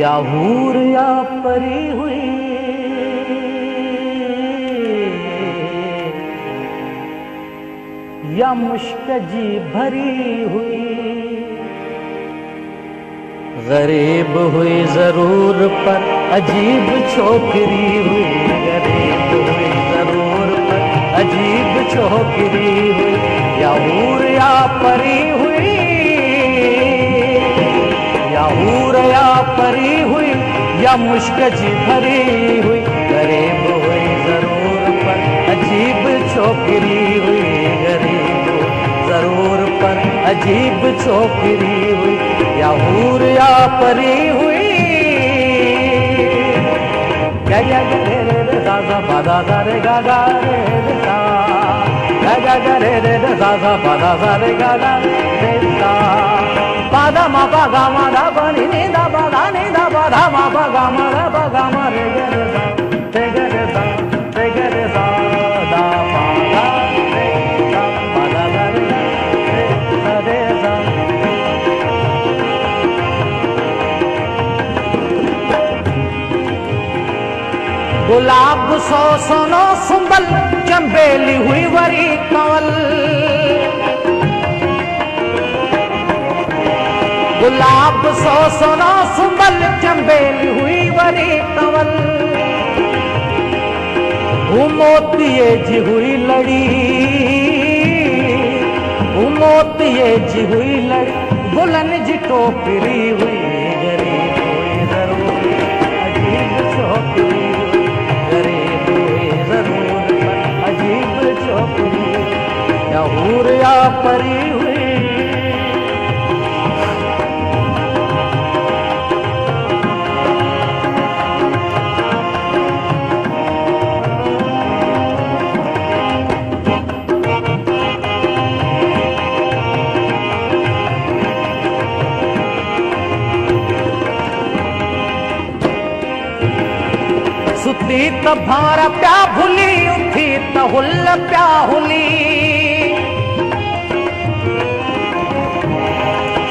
या हूर या परी हुई, या मुश्क जी भरी हुई, गरीब हुई जरूर पर अजीब छोकरी हुई, गरीब हुई जरूर पर अजीब छोकरी हुई, या हूर या परी हुई, या हूर या परी हुई, या मुश्क जी भरी हुई, गरीब हुई जरूर पर अजीब छोकरी हुई, गरीब जरूर पर अजीब छोकरी हुई, या हूर या परी हुई। गा गा रे रे रे सा सा पा दा सा रे गा गा रे रे सा, गा गा रे रे रे सा सा पा दा सा रे गा गा रे सा, पा दा मा पा गा मा दा पा नी नी दा पा दा नी दा पा धा मा पा गा मा दा पा गा मा रे गे रे सा, रे गे रे सा, रे गे रे सा, दा पा गा रे सा, पा दा गा रे सा रे सा। गुलाब सो सोनो सुंबल, चंबेली हुई वरी कंवल, गुलाब सो सोनो सुंबल, चंबेली हुई वरी कंवल, वो मोतिये जी हुई लड़ी, वो मोतिये जी हुई लड़ी, बुलन जी टोकरी हुई, गरीब हुई जरूर अजीब छोकरी हुई, गरीब हुई जरूर पर अजीब छोकरी, या हूर या परी हुई। सुती त भार प्या भुली, उठी त हुल प्या हुली,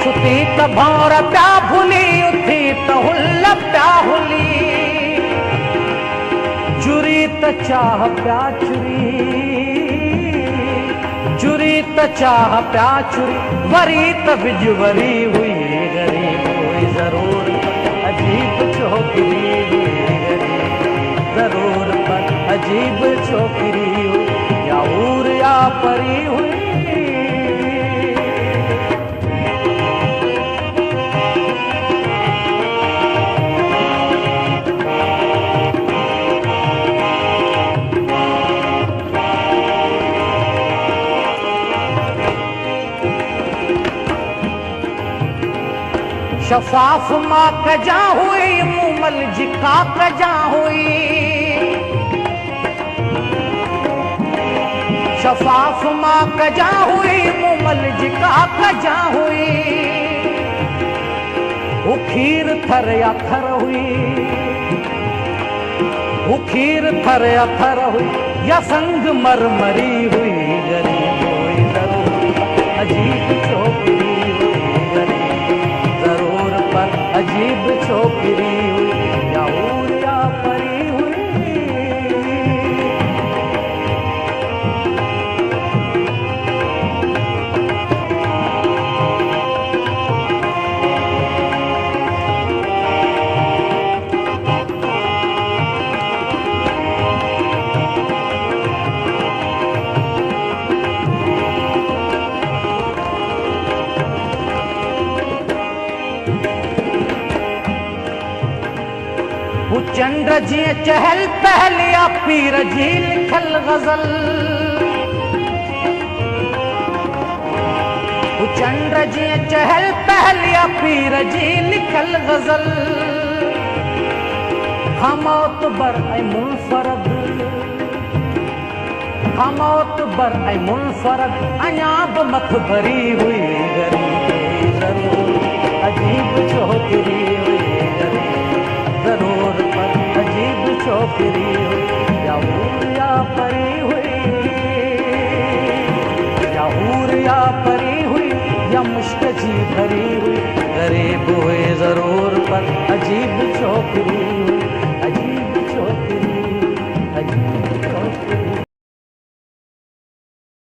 सुती त भार प्या भुली, उठी त हुल प्या हुली, चुरी त चाह प्या चुरी, चुरी त चाह प्या चुरी, वरी त बिजवरी हुई, गरीब हुई जरूर अजीब छोकरी हुई, जरूर पर अजीब छोकरी हुई, या हूर या परी हुई। शफाफ माँ कजा हुई, मुमल जिका कजा हुई, शफाफ माँ कजा हुई, मुमल जिका कजा हुई, वो खीर थर या थर हुई, वो खीर थर या थर हुई, या संग मरमरी हुई, गरीब हुई जरूर अजीब छोकरी हुई, गरीब जरूर पर अजीब छोकरी हुई, या हूर या परी हुई। चंद्र जी चहल पहल, या पीर जी लिखल गजल, चंद्र जी चहल पहल, या पीर जी लिखल गजल, हमौत बर ऐ मुनफरद, हमौत बर ऐ मुनफरद, अयाब मत भरी हुई, गरीब जरूर अजीब छोकरी हुई, जरूर पर अजीब छोकरी हुई, या हूर या परी हुई, या हूर या परी हुई, या मुश्क जी भरी हुई, गरीब हुई जरूर पर अजीब मुस्कुरी